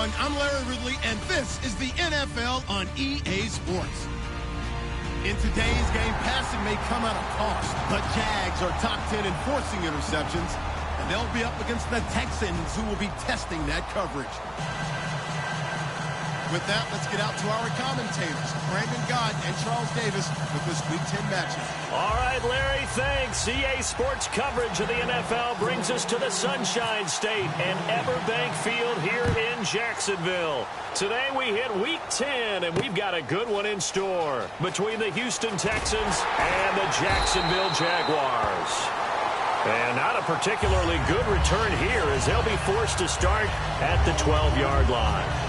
everyone. I'm Larry Ridley, and this is the NFL on EA Sports. In today's game, passing may come at a cost. The Jags are top 10 in forcing interceptions, and they'll be up against the Texans, who will be testing that coverage. With that, let's get out to our commentators, Brandon Gott and Charles Davis, with this Week 10 matchup. All right, Larry, thanks. EA Sports coverage of the NFL brings us to the Sunshine State and Everbank Field here in Jacksonville. Today we hit Week 10, and we've got a good one in store between the Houston Texans and the Jacksonville Jaguars. And not a particularly good return here, as they'll be forced to start at the 12-yard line.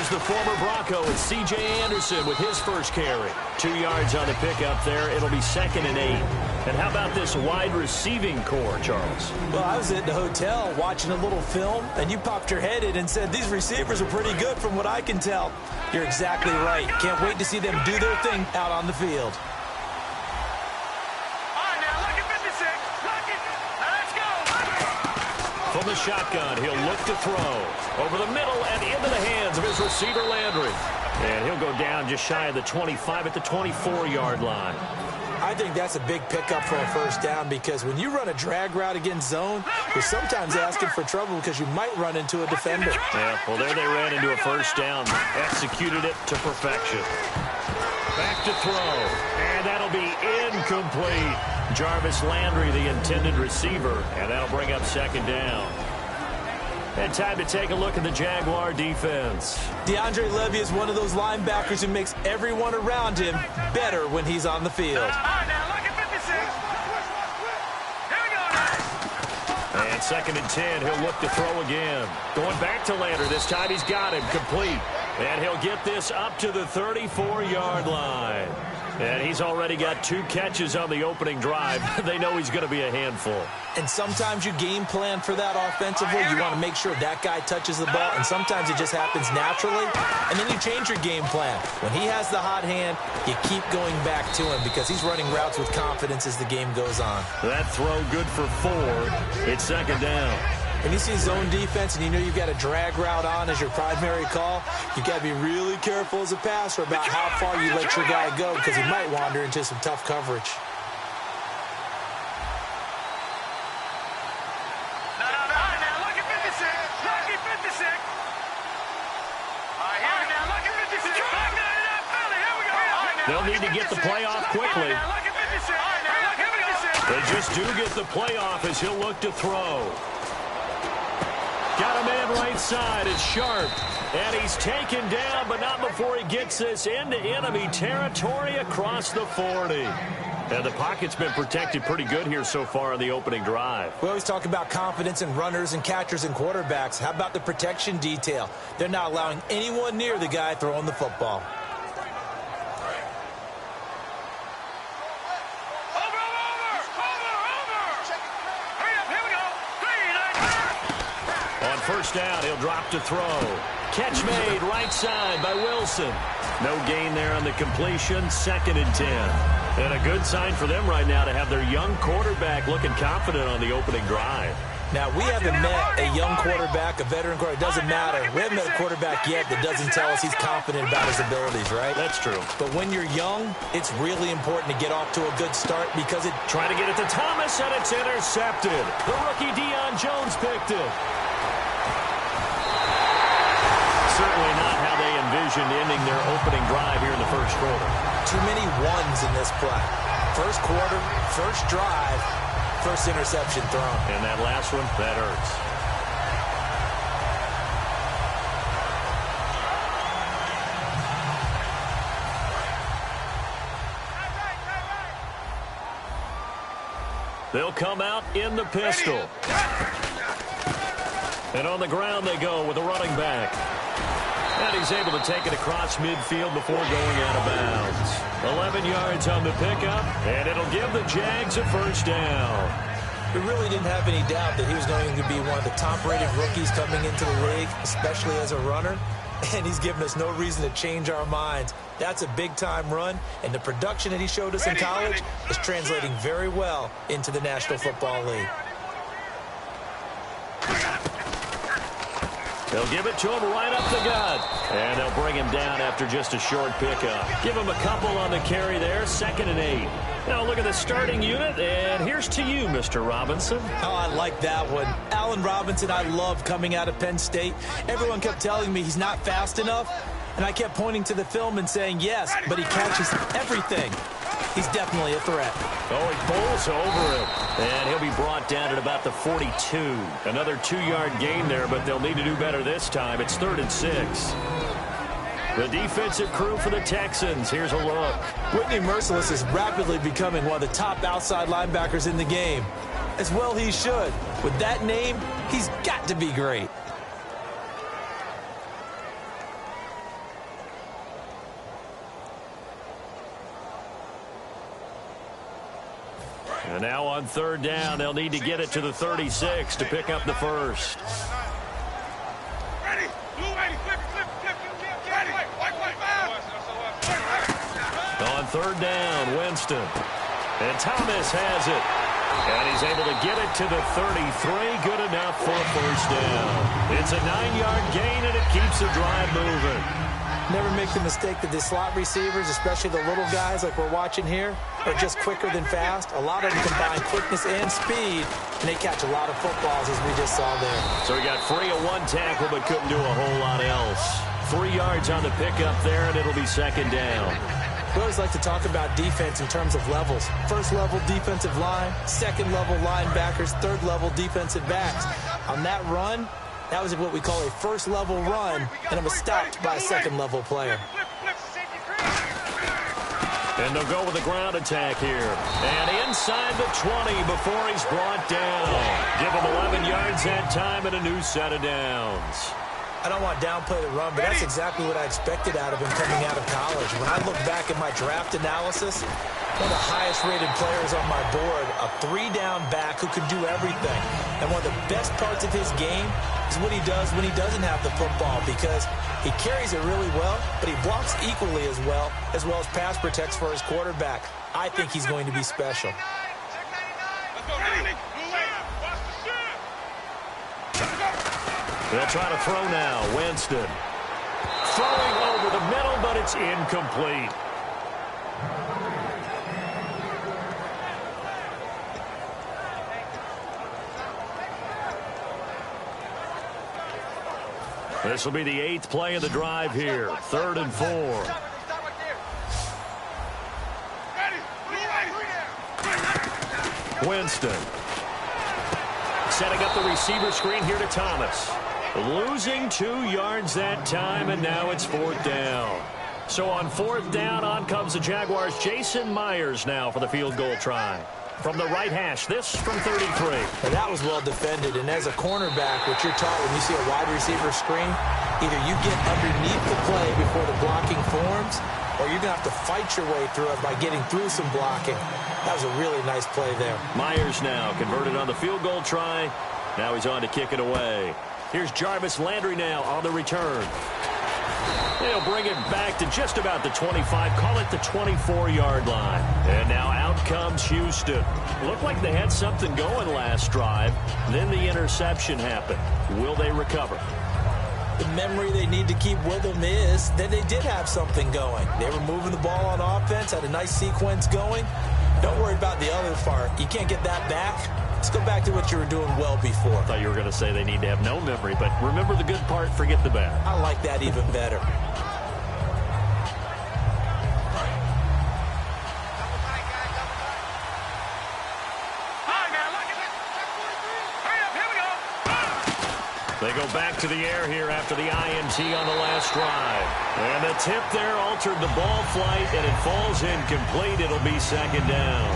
The former Bronco, it's C.J. Anderson with his first carry. 2 yards on the pickup there. It'll be 2nd and 8. And how about this wide receiving core, Charles? Well, I was at the hotel watching a little film, and you popped your head in and said these receivers are pretty good from what I can tell. You're exactly right. Can't wait to see them do their thing out on the field. From the shotgun, he'll look to throw. Over the middle and into the hands of his receiver, Landry. And he'll go down just shy of the 25 at the 24-yard line. I think that's a big pickup for a first down, because when you run a drag route against zone, you're sometimes asking for trouble because you might run into a defender. Yeah, well, there they ran into a first down. Executed it to perfection. Back to throw. And that'll be incomplete. Jarvis Landry, the intended receiver, and that'll bring up 2nd down. And time to take a look at the Jaguar defense. DeAndre Levy is one of those linebackers who makes everyone around him better when he's on the field. And 2nd and 10, he'll look to throw again. Going back to Landry. This time he's got him complete. And he'll get this up to the 34-yard line. And he's already got 2 catches on the opening drive. They know he's going to be a handful. And sometimes you game plan for that offensively. You want to make sure that guy touches the ball, and sometimes it just happens naturally. And then you change your game plan. When he has the hot hand, you keep going back to him because he's running routes with confidence as the game goes on. That throw good for 4. It's 2nd down. When you see zone defense and you know you've got a drag route on as your primary call, you've got to be really careful as a passer about how far you let your guy go, because he might wander into some tough coverage. They'll need to get the play off quickly. They just do get the play off as he'll look to throw. Got a man right side. It's Sharp. And he's taken down, but not before he gets this into enemy territory across the 40. And the pocket's been protected pretty good here so far on the opening drive. We always talk about confidence in runners and catchers and quarterbacks. How about the protection detail? They're not allowing anyone near the guy throwing the football. First down, he'll drop to throw. Catch made right side by Wilson. No gain there on the completion. 2nd and 10. And a good sign for them right now to have their young quarterback looking confident on the opening drive. Now, we haven't met a young quarterback, a veteran quarterback. It doesn't matter. We haven't met a quarterback yet that doesn't tell us he's confident about his abilities, right? That's true. But when you're young, it's really important to get off to a good start because it... Trying to get it to Thomas, and it's intercepted. The rookie Deion Jones picked it. Certainly not how they envisioned ending their opening drive here in the first quarter. Too many ones in this play. First quarter, first drive, first interception thrown. And that last one, that hurts. They'll come out in the pistol. And on the ground they go with the running back. And he's able to take it across midfield before going out of bounds. 11 yards on the pickup, and it'll give the Jags a first down. We really didn't have any doubt that he was going to be one of the top-rated rookies coming into the league, especially as a runner. And he's given us no reason to change our minds. That's a big-time run, and the production that he showed us in college is translating very well into the National Football League. They'll give it to him right up the gut. And they'll bring him down after just a short pickup. Give him a couple on the carry there, 2nd and 8. Now look at the starting unit, and here's to you, Mr. Robinson. Oh, I like that one. Allen Robinson, I love coming out of Penn State. Everyone kept telling me he's not fast enough, and I kept pointing to the film and saying yes, but he catches everything. He's definitely a threat. Oh, he pulls over him, and he'll be brought down at about the 42. Another 2-yard gain there, but they'll need to do better this time. It's 3rd and 6. The defensive crew for the Texans. Here's a look. Whitney Merciless is rapidly becoming one of the top outside linebackers in the game. As well he should. With that name, he's got to be great. And now on 3rd down, they'll need to get it to the 36 to pick up the first. On 3rd down, Winston. And Thomas has it. And he's able to get it to the 33. Good enough for a first down. It's a 9-yard gain, and it keeps the drive moving. Never make the mistake that the slot receivers, especially the little guys like we're watching here, are just quicker than fast. A lot of them combine quickness and speed, and they catch a lot of footballs, as we just saw there. So he got free of one tackle, but couldn't do a whole lot else. 3 yards on the pickup there, and it'll be 2nd down. We always like to talk about defense in terms of levels. 1st level defensive line, 2nd level linebackers, 3rd level defensive backs. On that run, that was what we call a 1st level run, and it was stopped by a 2nd level player. And they'll go with a ground attack here. And inside the 20 before he's brought down. Give him 11 yards that time and a new set of downs. I don't want to downplay the run, but that's exactly what I expected out of him coming out of college. When I look back at my draft analysis, one of the highest-rated players on my board, a 3-down back who can do everything. And one of the best parts of his game is what he does when he doesn't have the football, because he carries it really well, but he blocks equally as well as pass protects for his quarterback. I think he's going to be special. They'll try to throw now. Winston. Throwing over the middle, but it's incomplete. This will be the 8th play of the drive here. 3rd and 4. Winston. Setting up the receiver screen here to Thomas. Losing 2 yards that time, and now it's 4th down. So on 4th down, on comes the Jaguars' Jason Myers now for the field goal try. From the right hash, this from 33. And that was well defended, and as a cornerback, what you're taught when you see a wide receiver screen, either you get underneath the play before the blocking forms, or you're going to have to fight your way through it by getting through some blocking. That was a really nice play there. Myers now converted on the field goal try. Now he's on to kick it away. Here's Jarvis Landry now on the return. They'll bring it back to just about the 25, call it the 24-yard line. And now out comes Houston. Looked like they had something going last drive. Then the interception happened. Will they recover? The memory they need to keep with them is that they did have something going. They were moving the ball on offense, had a nice sequence going. Don't worry about the other part. You can't get that back. Let's go back to what you were doing well before. I thought you were going to say they need to have no memory, but remember the good part, forget the bad. I like that even better. They go back to the air here after the INT on the last drive. And the tip there altered the ball flight, and it falls incomplete. It'll be 2nd down.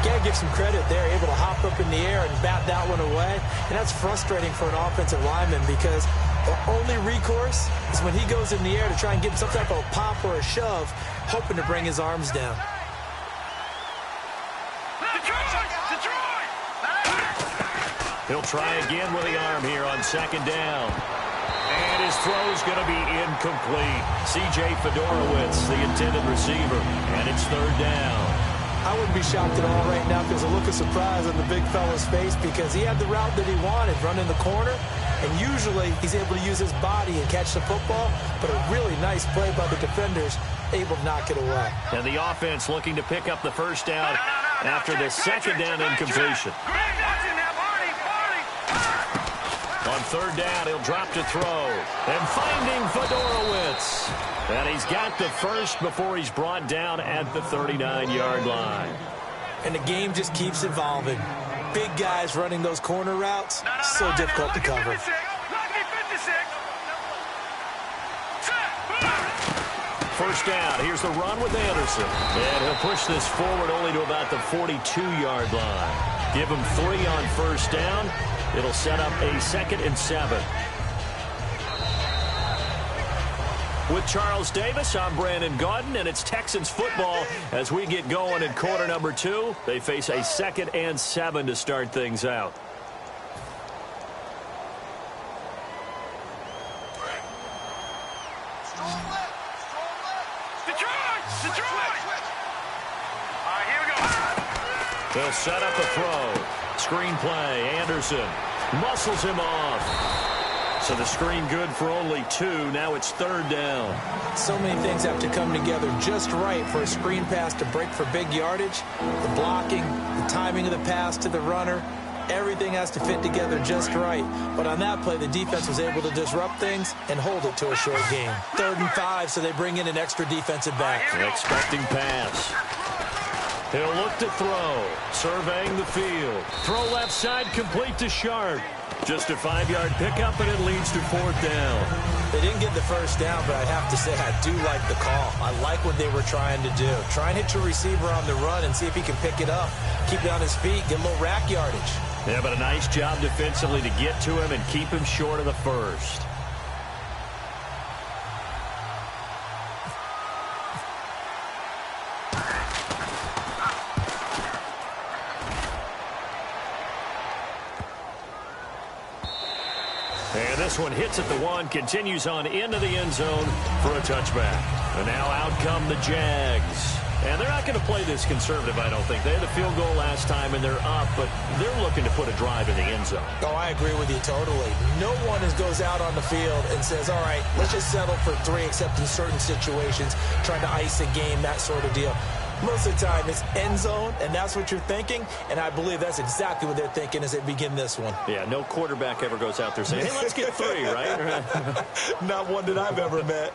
Got to give some credit there, able to hop up in the air and bat that one away. And that's frustrating for an offensive lineman because Only recourse is when he goes in the air to try and get some type of a pop or a shove, hoping to bring his arms down. He'll try again with the arm here on second down. And his throw's going to be incomplete. C.J. Fedorowicz, the intended receiver, and it's third down. I wouldn't be shocked at all right now if there's a look of surprise on the big fella's face because he had the route that he wanted, running the corner, and usually he's able to use his body and catch the football, but a really nice play by the defenders, able to knock it away. And the offense looking to pick up the first down after the second down incompletion. On third down, he'll drop to throw. And finding Fedorowicz. And he's got the first before he's brought down at the 39-yard line. And the game just keeps evolving. Big guys running those corner routes, so difficult to cover. First down, here's the run with Anderson. And he'll push this forward only to about the 42-yard line. Give him 3 on first down. It'll set up a 2nd and 7. With Charles Davis, I'm Brandon Gaudin, and it's Texans football as we get going in quarter number 2. They face a 2nd and 7 to start things out. They'll set up a throw. Screen play. Anderson muscles him off. So the screen good for only 2. Now it's third down. So many things have to come together just right for a screen pass to break for big yardage. The blocking, the timing of the pass to the runner, everything has to fit together just right. But on that play, the defense was able to disrupt things and hold it to a short game. 3rd and 5, so they bring in an extra defensive back. An expecting pass. He'll look to throw, surveying the field. Throw left side, complete to Sharp. Just a 5-yard pickup, and it leads to 4th down. They didn't get the first down, but I have to say I do like the call. I like what they were trying to do. Try and hit your receiver on the run and see if he can pick it up. Keep it on his feet, get a little rack yardage. Yeah, but a nice job defensively to get to him and keep him short of the first. And this one hits at the 1, continues on into the end zone for a touchback. And now out come the Jags. And they're not going to play this conservative, I don't think. They had a field goal last time, and they're up, but they're looking to put a drive in the end zone. Oh, I agree with you totally. No one goes out on the field and says, all right, let's just settle for 3, except in certain situations, trying to ice a game, that sort of deal. Most of the time, it's end zone, and that's what you're thinking, and I believe that's exactly what they're thinking as they begin this one. Yeah, no quarterback ever goes out there saying, hey, let's get 3, right? Not one that I've ever met.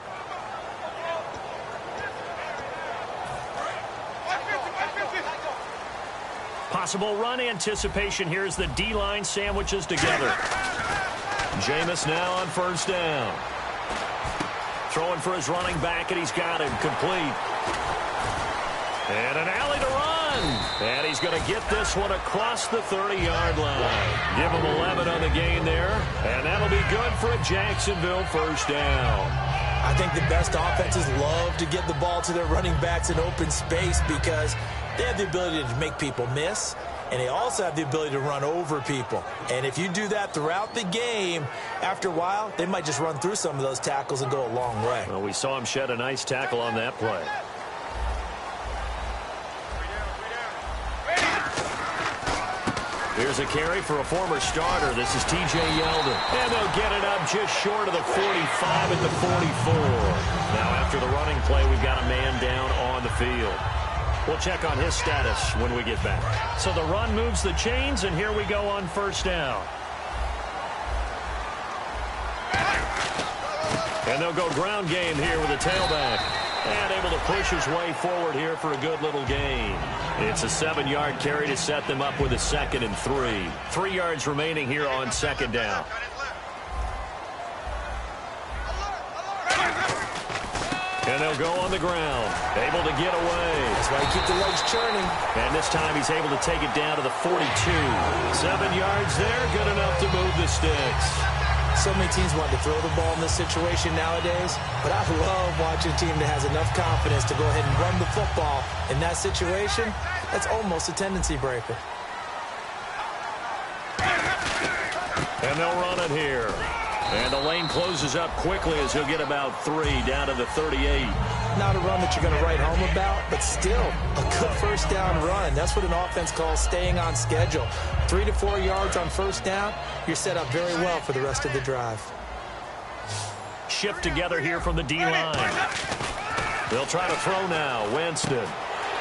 Possible run anticipation here as the D-line sandwiches together. Jameis now on first down. Throwing for his running back, and he's got him complete. And an alley to run. And he's going to get this one across the 30-yard line. Give him 11 on the gain there. And that'll be good for a Jacksonville first down. I think the best offenses love to get the ball to their running backs in open space because they have the ability to make people miss, and they also have the ability to run over people. And if you do that throughout the game, after a while, they might just run through some of those tackles and go a long way. Well, we saw him shed a nice tackle on that play. Here's a carry for a former starter. This is T.J. Yeldon. And they'll get it up just short of the 45 at the 44. Now, after the running play, we've got a man down on the field. We'll check on his status when we get back. So the run moves the chains, and here we go on first down. And they'll go ground game here with a tailback. And able to push his way forward here for a good little gain. It's a 7-yard carry to set them up with a 2nd and 3. 3 yards remaining here on second down. And they'll go on the ground. Able to get away. That's why you keep the legs churning. And this time he's able to take it down to the 42. 7 yards there, good enough to move the sticks. So many teams want to throw the ball in this situation nowadays, but I love watching a team that has enough confidence to go ahead and run the football. In that situation, that's almost a tendency breaker. And they'll run it here. And the lane closes up quickly as he'll get about 3 down to the 38. Not a run that you're going to write home about, but still a good first down run. That's what an offense calls staying on schedule. 3 to 4 yards on first down, you're set up very well for the rest of the drive. Shift together here from the D-line. They'll try to throw now. Winston.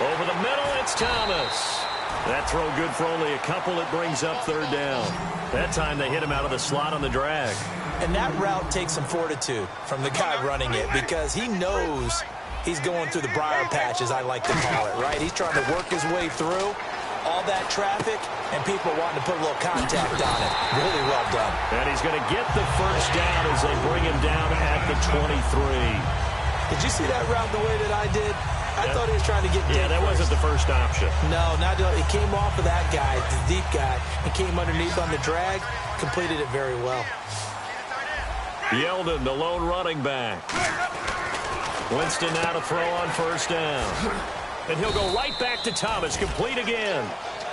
Over the middle, it's Thomas. That throw good for only a couple. It brings up 3rd down. That time they hit him out of the slot on the drag. And that route takes some fortitude from the guy running it because he knows he's going through the briar patch, as I like to call it, right? He's trying to work his way through all that traffic and people wanting to put a little contact on it. Really well done. And he's going to get the first down as they bring him down at the 23. Did you see that route the way that I did? I thought he was trying to get deep. Yeah, that wasn't the first option. No, not at all. It came off of that guy, the deep guy, and came underneath on the drag, completed it very well. Yeldon, the lone running back. Winston now to throw on first down. And he'll go right back to Thomas, complete again.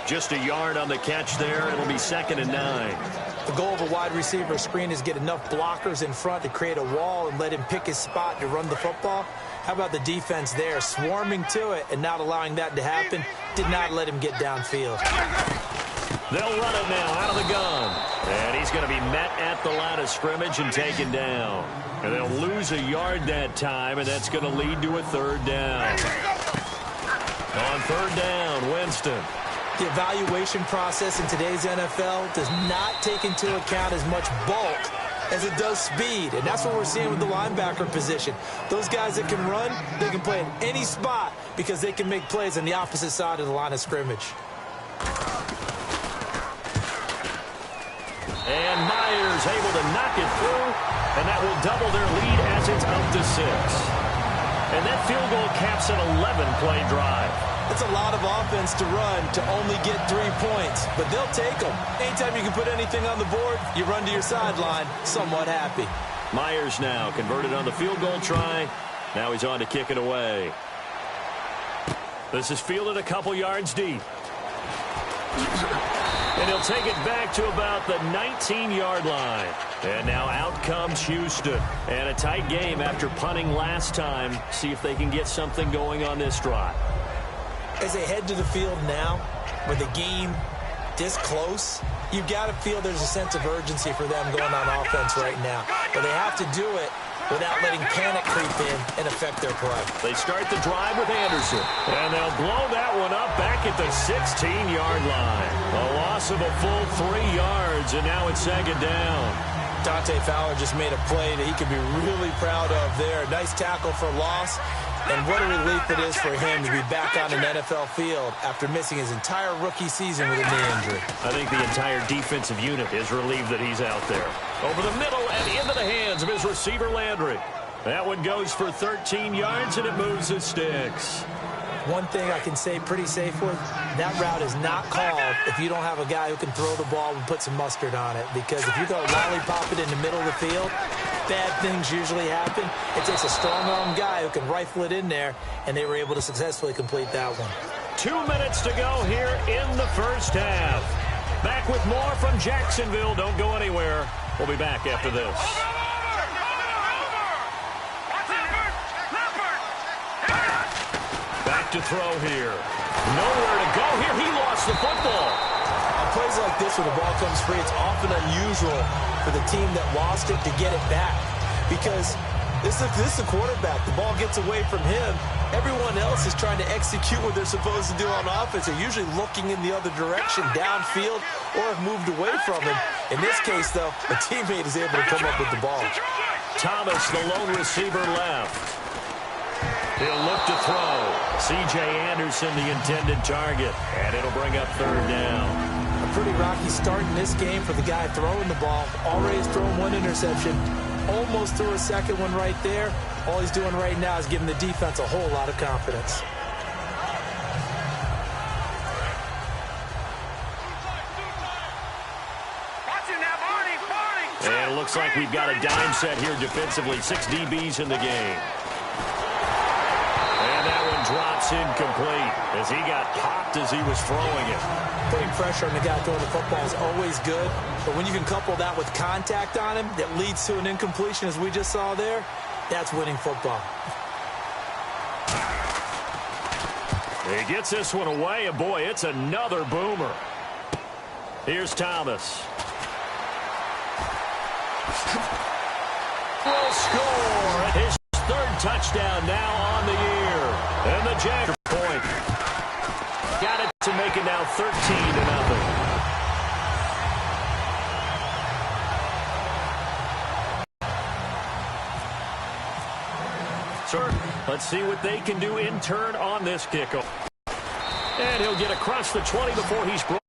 Just a yard on the catch there. It'll be 2nd and 9. The goal of a wide receiver screen is get enough blockers in front to create a wall and let him pick his spot to run the football. How about the defense there, swarming to it and not allowing that to happen? Did not let him get downfield. They'll run it now out of the gun. And he's going to be met at the line of scrimmage and taken down. And they'll lose a yard that time, and that's going to lead to a 3rd down. On 3rd down, Winston. The evaluation process in today's NFL does not take into account as much bulk as it does speed. And that's what we're seeing with the linebacker position. Those guys that can run, they can play in any spot because they can make plays on the opposite side of the line of scrimmage. And Myers able to knock it through, and that will double their lead as it's up to 6. And that field goal caps an 11-play drive. It's a lot of offense to run to only get 3 points, but they'll take them. Anytime you can put anything on the board, you run to your sideline somewhat happy. Myers now converted on the field goal try. Now he's on to kick it away. This is fielded a couple yards deep. And he'll take it back to about the 19-yard line. And now out comes Houston. And a tight game after punting last time. See if they can get something going on this drive. As they head to the field now, with the game this close, you've got to feel there's a sense of urgency for them going on offense right now. But they have to do it without letting panic creep in and affect their play. They start the drive with Anderson. And they'll blow that one up back at the 16-yard line. A loss of a full 3 yards, and now it's 2nd down. Dante Fowler just made a play that he could be really proud of there. Nice tackle for loss. And what a relief it is for him to be back on an NFL field after missing his entire rookie season with a knee injury. I think the entire defensive unit is relieved that he's out there. Over the middle and into the hands of his receiver, Landry. That one goes for 13 yards, and it moves the sticks. One thing I can say pretty safe with, that route is not called if you don't have a guy who can throw the ball and put some mustard on it. Because if you go lollipop it in the middle of the field, bad things usually happen. It takes a strong-arm guy who can rifle it in there, and they were able to successfully complete that one. 2 minutes to go here in the first half. Back with more from Jacksonville. Don't go anywhere. We'll be back after this. Back to throw here. Nowhere to go here. He lost the football. On plays like this where the ball comes free, it's often unusual for the team that lost it to get it back. Because this is the quarterback. The ball gets away from him. Everyone else is trying to execute what they're supposed to do on offense. They're usually looking in the other direction, downfield, or have moved away from him. In this case, though, a teammate is able to come up with the ball. Thomas, the lone receiver, left. He'll look to throw. C.J. Anderson, the intended target. And it'll bring up 3rd down. A pretty rocky start in this game for the guy throwing the ball. Already has thrown 1 interception. Almost threw a second one right there. All he's doing right now is giving the defense a whole lot of confidence. And it looks looks like we've got a dime set here defensively. 6 DBs in the game. And that one drops incomplete as he got popped as he was throwing it. Putting pressure on the guy throwing the football is always good, but when you can couple that with contact on him that leads to an incompletion, as we just saw there, that's winning football. He gets this one away, and boy, it's another boomer. Here's Thomas. Will score. His 3rd touchdown now on the year. And the Jags point. Got it to make it now 13-0. Sure. Let's see what they can do in turn on this kickoff. And he'll get across the 20 before he's brought.